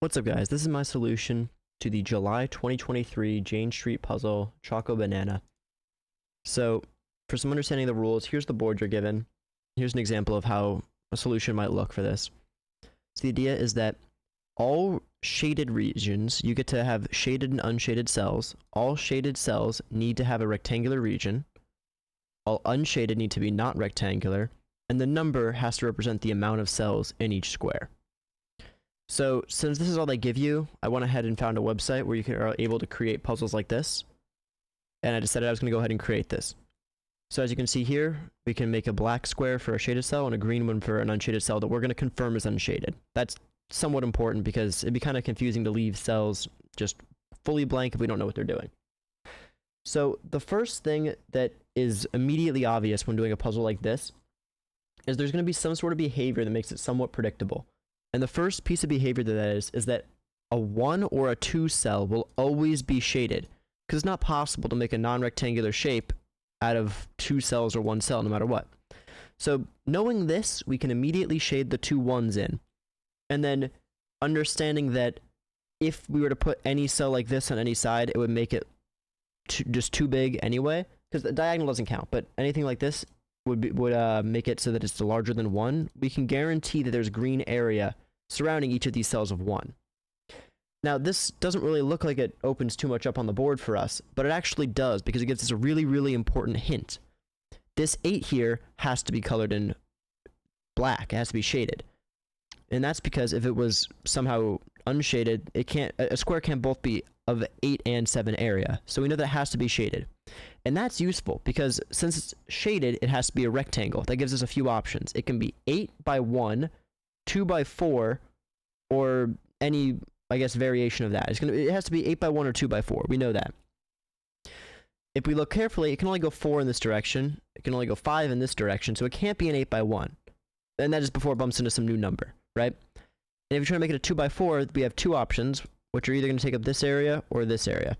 What's up, guys? This is my solution to the July 2023 Jane Street puzzle, Choco Banana. So, for some understanding of the rules, here's the board you're given. Here's an example of how a solution might look for this. So the idea is that all shaded regions, you get to have shaded and unshaded cells. All shaded cells need to have a rectangular region. All unshaded need to be not rectangular. And the number has to represent the amount of cells in each square. So, since this is all they give you, I went ahead and found a website where you are able to create puzzles like this. And I decided I was going to go ahead and create this. So as you can see here, we can make a black square for a shaded cell and a green one for an unshaded cell that we're going to confirm is unshaded. That's somewhat important because it'd be kind of confusing to leave cells just fully blank if we don't know what they're doing. So the first thing that is immediately obvious when doing a puzzle like this is there's going to be some sort of behavior that makes it somewhat predictable. And the first piece of behavior that is that a 1 or a 2 cell will always be shaded, because it's not possible to make a non-rectangular shape out of 2 cells or 1 cell, no matter what. So knowing this, we can immediately shade the 2 1s in. And then understanding that if we were to put any cell like this on any side, it would make it just too big anyway, because the diagonal doesn't count, but anything like this would make it so that it's larger than 1. We can guarantee that there's green area surrounding each of these cells of 1. Now, this doesn't really look like it opens too much up on the board for us, but it actually does, because it gives us a really, really important hint. This 8 here has to be colored in black. It has to be shaded. And that's because if it was somehow unshaded, a square can't both be of 8 and 7 area. So we know that it has to be shaded. And that's useful because since it's shaded, it has to be a rectangle. That gives us a few options. It can be 8 by 1, 2 by 4, or any, I guess, variation of that. It has to be 8 by 1 or 2 by 4. We know that. If we look carefully, it can only go 4 in this direction. It can only go 5 in this direction, so it can't be an 8 by 1. And that is before it bumps into some new number, right? And if you're trying to make it a 2 by 4, we have 2 options, which are either going to take up this area or this area.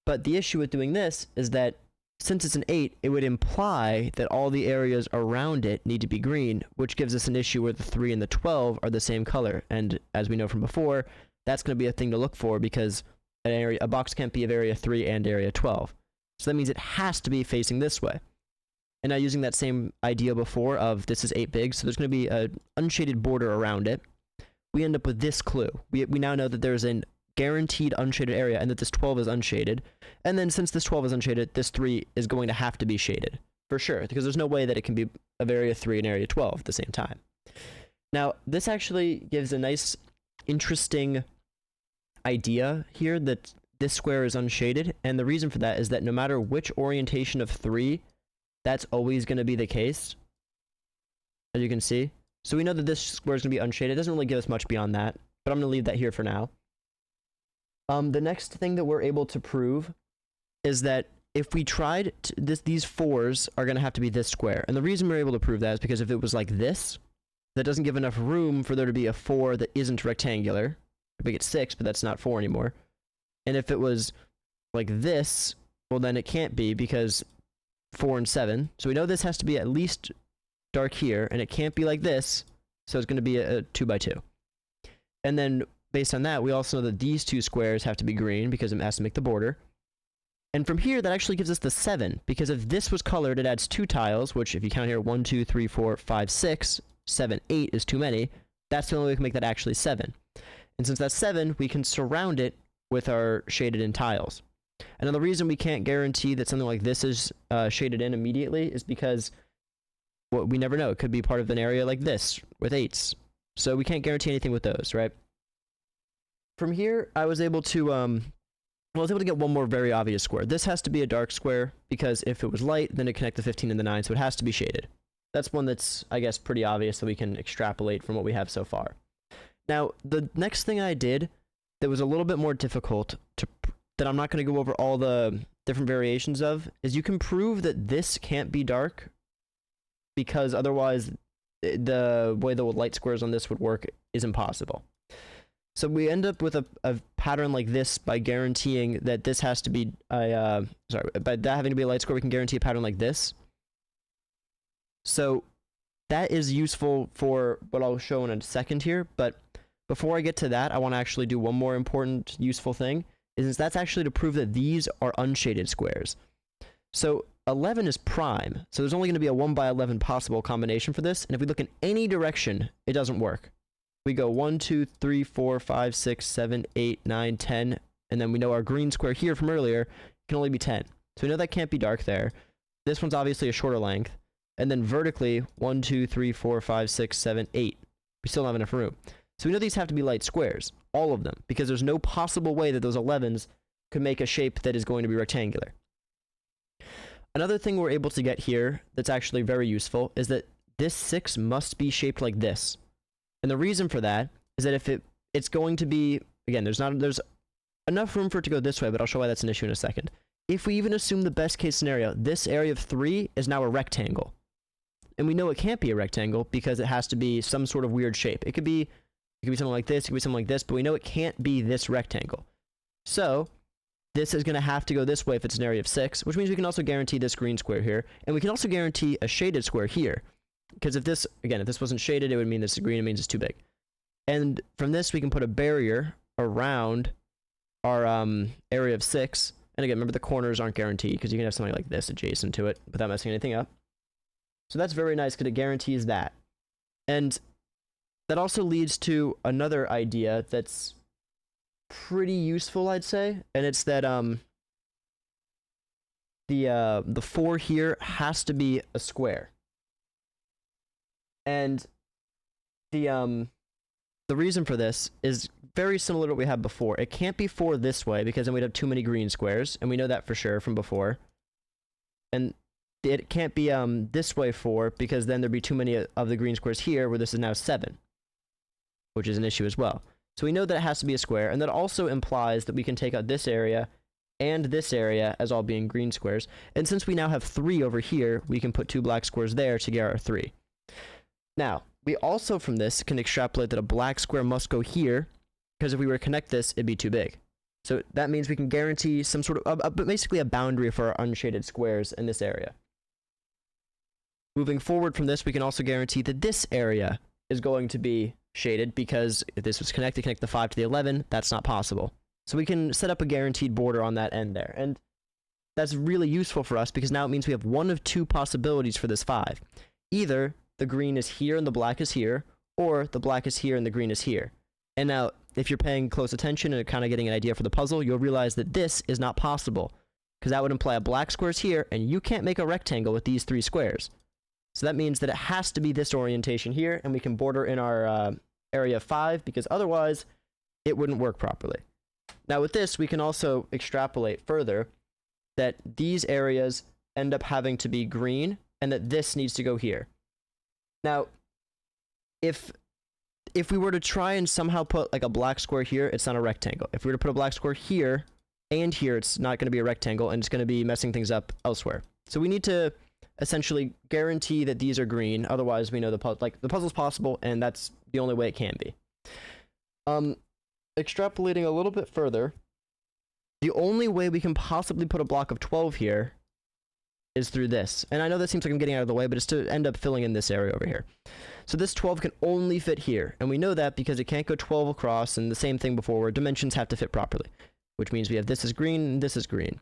But the issue with doing this is that since it's an 8, it would imply that all the areas around it need to be green, which gives us an issue where the 3 and the 12 are the same color. And as we know from before, that's going to be a thing to look for because a box can't be of area 3 and area 12. So that means it has to be facing this way. And now using that same idea before of this is 8 big, so there's going to be an unshaded border around it, we end up with this clue. We now know that there's an guaranteed unshaded area and that this 12 is unshaded. And then since this 12 is unshaded, this 3 is going to have to be shaded for sure, because there's no way that it can be of area 3 and area 12 at the same time. Now, this actually gives a nice, interesting idea here that this square is unshaded. And the reason for that is that no matter which orientation of 3, that's always going to be the case, as you can see. So we know that this square is going to be unshaded. It doesn't really give us much beyond that, but I'm going to leave that here for now. The next thing that we're able to prove is that if we tried these 4s are going to have to be this square. And the reason we're able to prove that is because if it was like this, that doesn't give enough room for there to be a 4 that isn't rectangular. We get 6, but that's not 4 anymore. And if it was like this, well, then it can't be because 4 and 7. So we know this has to be at least dark here, and it can't be like this, so it's going to be a 2 by 2. And then based on that, we also know that these 2 squares have to be green because it has to make the border. And from here, that actually gives us the 7, because if this was colored, it adds 2 tiles, which if you count here, 1, 2, 3, 4, 5, 6, 7, 8 is too many. That's the only way we can make that actually 7. And since that's 7, we can surround it with our shaded in tiles. And the reason we can't guarantee that something like this is shaded in immediately is because we never know. It could be part of an area like this with 8s. So we can't guarantee anything with those, right? From here, I was able to get one more very obvious square. This has to be a dark square because if it was light, then it connect the 15 and the 9, so it has to be shaded. That's one that's, I guess, pretty obvious that we can extrapolate from what we have so far. Now, the next thing I did that was a little bit more difficult that I'm not going to go over all the different variations of is you can prove that this can't be dark because otherwise the way the light squares on this would work is impossible. So we end up with a pattern like this by guaranteeing that this has to be by that having to be a light square, we can guarantee a pattern like this. So that is useful for what I'll show in a second here, but before I get to that, I want to actually do one more important, useful thing, is that's actually to prove that these are unshaded squares. So 11 is prime, so there's only going to be a 1 by 11 possible combination for this, and if we look in any direction, it doesn't work. We go 1, 2, 3, 4, 5, 6, 7, 8, 9, 10, and then we know our green square here from earlier can only be 10. So we know that can't be dark there. This one's obviously a shorter length. And then vertically, 1, 2, 3, 4, 5, 6, 7, 8. We still don't have enough room. So we know these have to be light squares, all of them, because there's no possible way that those 11s could make a shape that is going to be rectangular. Another thing we're able to get here that's actually very useful is that this 6 must be shaped like this. And the reason for that is that if it's going to be, again, there's enough room for it to go this way, but I'll show why that's an issue in a second. If we even assume the best case scenario, this area of 3 is now a rectangle. And we know it can't be a rectangle because it has to be some sort of weird shape. It could be something like this, it could be something like this, but we know it can't be this rectangle. So this is going to have to go this way if it's an area of 6, which means we can also guarantee this green square here. And we can also guarantee a shaded square here. Because if this wasn't shaded, it would mean this is green, it means it's too big. And from this, we can put a barrier around our area of 6. And again, remember the corners aren't guaranteed because you can have something like this adjacent to it without messing anything up. So that's very nice because it guarantees that. And that also leads to another idea that's pretty useful, I'd say. And it's that the 4 here has to be a square. And the reason for this is very similar to what we had before. It can't be 4 this way because then we'd have too many green squares, and we know that for sure from before. And it can't be this way 4 because then there'd be too many of the green squares here where this is now 7, which is an issue as well. So we know that it has to be a square, and that also implies that we can take out this area and this area as all being green squares. And since we now have 3 over here, we can put 2 black squares there to get our 3. Now, we also from this can extrapolate that a black square must go here, because if we were to connect this, it'd be too big. So that means we can guarantee some sort of, basically a boundary for our unshaded squares in this area. Moving forward from this, we can also guarantee that this area is going to be shaded, because if this was connect the 5 to the 11, that's not possible. So we can set up a guaranteed border on that end there. And that's really useful for us because now it means we have one of 2 possibilities for this 5. Either the green is here and the black is here, or the black is here and the green is here. And now, if you're paying close attention and kind of getting an idea for the puzzle, you'll realize that this is not possible, because that would imply a black square is here, and you can't make a rectangle with these 3 squares. So that means that it has to be this orientation here, and we can border in our area of 5, because otherwise it wouldn't work properly. Now with this, we can also extrapolate further that these areas end up having to be green, and that this needs to go here. Now, if we were to try and somehow put like a black square here, it's not a rectangle. If we were to put a black square here and here, it's not going to be a rectangle, and it's going to be messing things up elsewhere. So we need to essentially guarantee that these are green. Otherwise, we know the puzzle's possible, and that's the only way it can be. Extrapolating a little bit further, the only way we can possibly put a block of 12 here is through this. And I know that seems like I'm getting out of the way, but it's to end up filling in this area over here. So this 12 can only fit here. And we know that because it can't go 12 across, and the same thing before where dimensions have to fit properly. Which means we have this is green and this is green.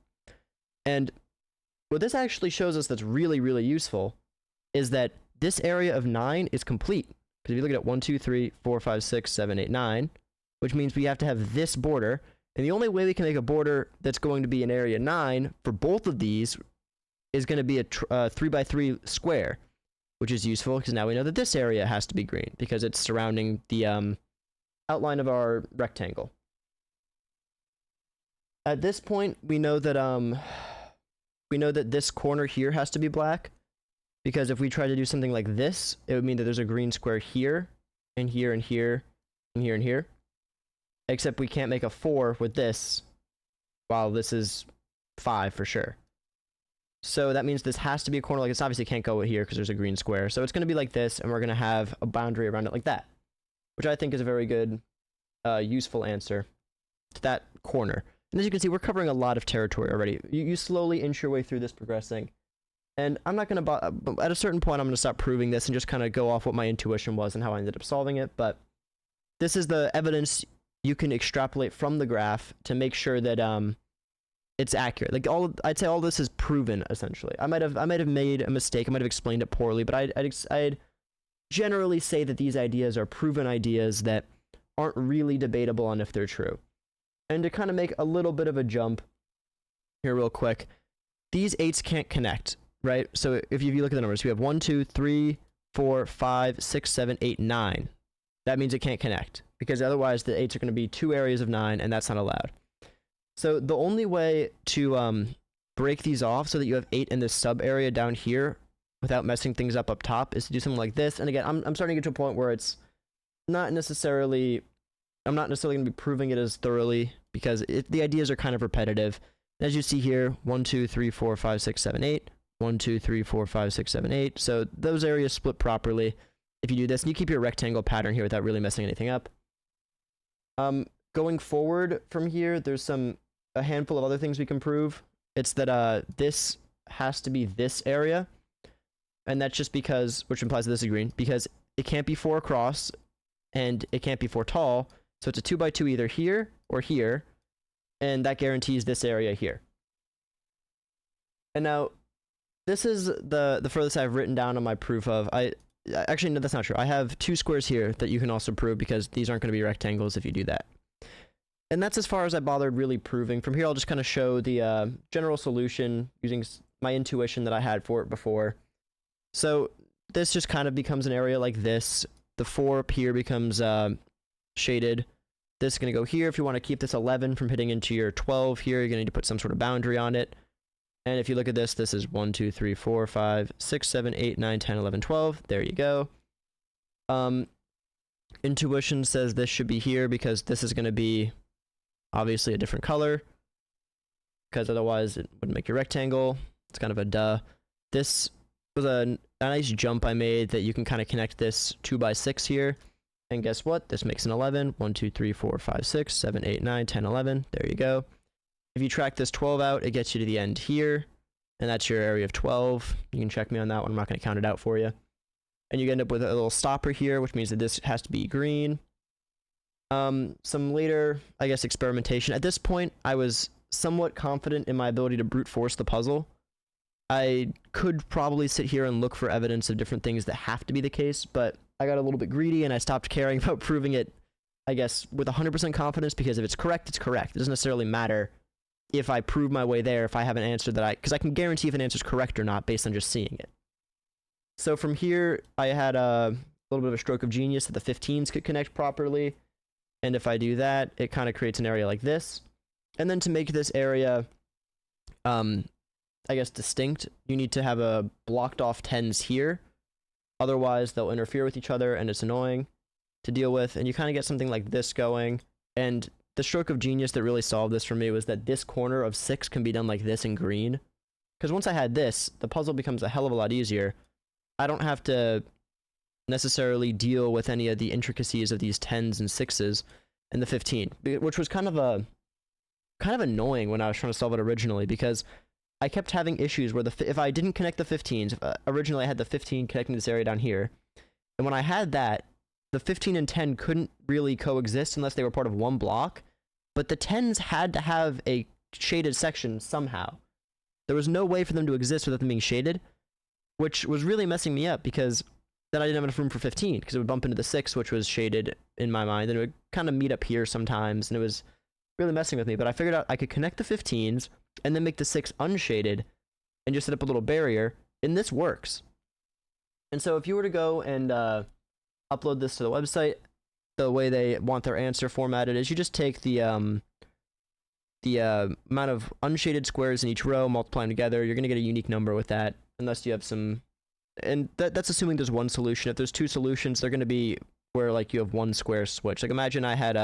And what this actually shows us that's really, really useful is that this area of 9 is complete. Because if you look at it, 1, 2, 3, 4, 5, 6, 7, 8, 9, which means we have to have this border. And the only way we can make a border that's going to be in area 9 for both of these is going to be a 3x3 square, which is useful because now we know that this area has to be green because it's surrounding the outline of our rectangle. At this point, we know that this corner here has to be black, because if we try to do something like this, it would mean that there's a green square here, and here, and here, and here, and here. Except we can't make a 4 with this, while this is 5 for sure. So that means this has to be a corner like this. Obviously can't go here because there's a green square. So it's going to be like this, and we're going to have a boundary around it like that, which I think is a very good, useful answer to that corner. And as you can see, we're covering a lot of territory already. You slowly inch your way through this progressing. And I'm not going to, at a certain point, I'm going to stop proving this and just kind of go off what my intuition was and how I ended up solving it. But this is the evidence you can extrapolate from the graph to make sure that it's accurate. Like I'd say all this is proven essentially. I might have made a mistake. I might have explained it poorly, but I'd generally say that these ideas are proven ideas that aren't really debatable on if they're true. And to kind of make a little bit of a jump here real quick, these 8s can't connect, right? So if you look at the numbers, we have 1, 2, 3, 4, 5, 6, 7, 8, 9. That means it can't connect, because otherwise the 8s are going to be 2 areas of 9, and that's not allowed. So the only way to break these off so that you have 8 in this sub area down here without messing things up top is to do something like this. And again, I'm starting to get to a point where it's not necessarily, I'm not necessarily going to be proving it as thoroughly, because the ideas are kind of repetitive. As you see here, 1, 2, 3, 4, 5, 6, 7, 8. 1, 2, 3, 4, 5, 6, 7, 8. So those areas split properly if you do this, and you keep your rectangle pattern here without really messing anything up. Going forward from here, there's a handful of other things we can prove. It's that this has to be this area, and that's just because, which implies that this is green, because it can't be 4 across, and it can't be 4 tall, so it's a 2 by 2 either here or here, and that guarantees this area here. And now, this is the furthest I've written down on my proof of. Actually, no, that's not true. I have 2 squares here that you can also prove, because these aren't going to be rectangles if you do that. And that's as far as I bothered really proving. From here, I'll just kind of show the general solution using my intuition that I had for it before. So this just kind of becomes an area like this. The 4 up here becomes shaded. This is going to go here. If you want to keep this 11 from hitting into your 12 here, you're going to need to put some sort of boundary on it. And if you look at this, this is 1, 2, 3, 4, 5, 6, 7, 8, 9, 10, 11, 12. There you go. Intuition says this should be here, because this is going to be obviously a different color, because otherwise it wouldn't make your rectangle. It's kind of a duh. This was a nice jump I made, that you can kind of connect this 2 by 6 here. And guess what? This makes an 11. 1, 2, 3, 4, 5, 6, 7, 8, 9, 10, 11. There you go. If you track this 12 out, it gets you to the end here, and that's your area of 12. You can check me on that one. I'm not going to count it out for you. And you end up with a little stopper here, which means that this has to be green. Some later, I guess, experimentation. At this point, I was somewhat confident in my ability to brute force the puzzle. I could probably sit here and look for evidence of different things that have to be the case, but I got a little bit greedy and I stopped caring about proving it, I guess, with 100% confidence, because if it's correct, it's correct. It doesn't necessarily matter if I prove my way there, if I have an answer that because I can guarantee if an answer is correct or not based on just seeing it. So from here, I had a little bit of a stroke of genius that the 15s could connect properly. And if I do that, it kind of creates an area like this. And then to make this area, I guess, distinct, you need to have a blocked off 10s here. Otherwise, they'll interfere with each other, and it's annoying to deal with. And you kind of get something like this going. And the stroke of genius that really solved this for me was that this corner of 6 can be done like this in green. Because once I had this, the puzzle becomes a hell of a lot easier. I don't have to necessarily deal with any of the intricacies of these 10s and 6s and the 15, which was kind of annoying when I was trying to solve it originally, because I kept having issues where if I didn't connect the 15s, originally I had the 15 connecting this area down here, and when I had that, the 15 and 10 couldn't really coexist unless they were part of one block, but the 10s had to have a shaded section somehow. There was no way for them to exist without them being shaded, which was really messing me up, because then I didn't have enough room for 15, because it would bump into the 6, which was shaded in my mind, and it would kind of meet up here sometimes, and it was really messing with me. But I figured out I could connect the 15s and then make the 6 unshaded and just set up a little barrier, and this works. And so if you were to go and upload this to the website, the way they want their answer formatted is you just take the amount of unshaded squares in each row, multiply them together. You're going to get a unique number with that, unless you have some... And that's assuming there's one solution. If there's 2 solutions, they're going to be where, like, you have one square switch. Like, imagine I had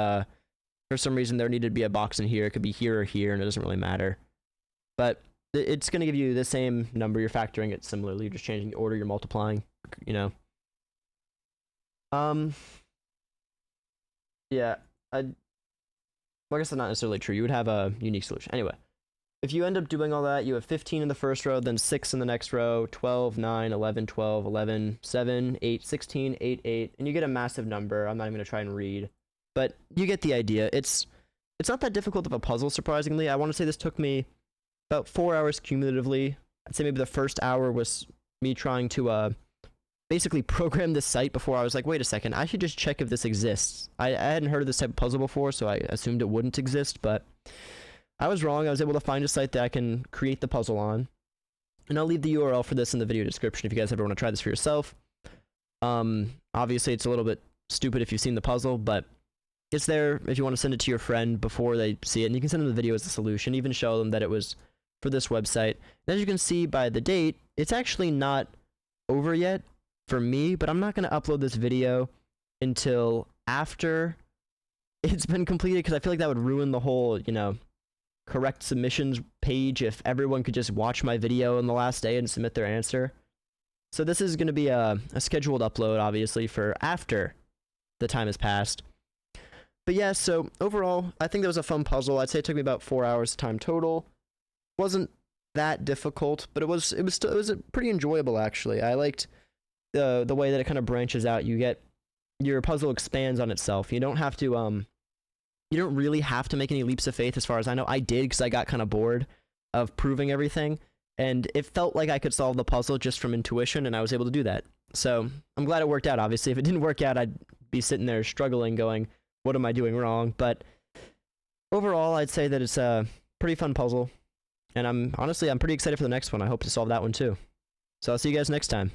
for some reason there needed to be a box in here. It could be here or here, and it doesn't really matter. But it's going to give you the same number. You're factoring it similarly. You're just changing the order you're multiplying, you know. Yeah, well, I guess that's not necessarily true. You would have a unique solution. Anyway, if you end up doing all that, you have 15 in the first row, then 6 in the next row, 12, 9, 11, 12, 11, 7, 8, 16, 8, 8, and you get a massive number. I'm not even going to try and read. but you get the idea. It's not that difficult of a puzzle, surprisingly. I want to say this took me about 4 hours cumulatively. I'd say maybe the first hour was me trying to basically program this site before I was like, wait a second, I should just check if this exists. I hadn't heard of this type of puzzle before, so I assumed it wouldn't exist, but I was wrong. I was able to find a site that I can create the puzzle on. And I'll leave the URL for this in the video description if you guys ever want to try this for yourself. Obviously, it's a little bit stupid if you've seen the puzzle, but it's there if you want to send it to your friend before they see it. And you can send them the video as a solution, even show them that it was for this website. And as you can see by the date, it's actually not over yet for me, but I'm not going to upload this video until after it's been completed, because I feel like that would ruin the whole, correct submissions page if everyone could just watch my video on the last day and submit their answer. So this is going to be a scheduled upload, obviously, for after the time has passed. But yeah, so overall, I think that was a fun puzzle. I'd say it took me about 4 hours time total. Wasn't that difficult, but it was pretty enjoyable, actually. I liked the way that it kind of branches out. Your puzzle expands on itself. You don't have to you don't really have to make any leaps of faith, as far as I know. I did, because I got kind of bored of proving everything, and it felt like I could solve the puzzle just from intuition, and I was able to do that. So I'm glad it worked out. Obviously, if it didn't work out, I'd be sitting there struggling, going, what am I doing wrong? But overall, I'd say that it's a pretty fun puzzle, and I'm pretty excited for the next one. I hope to solve that one too. So I'll see you guys next time.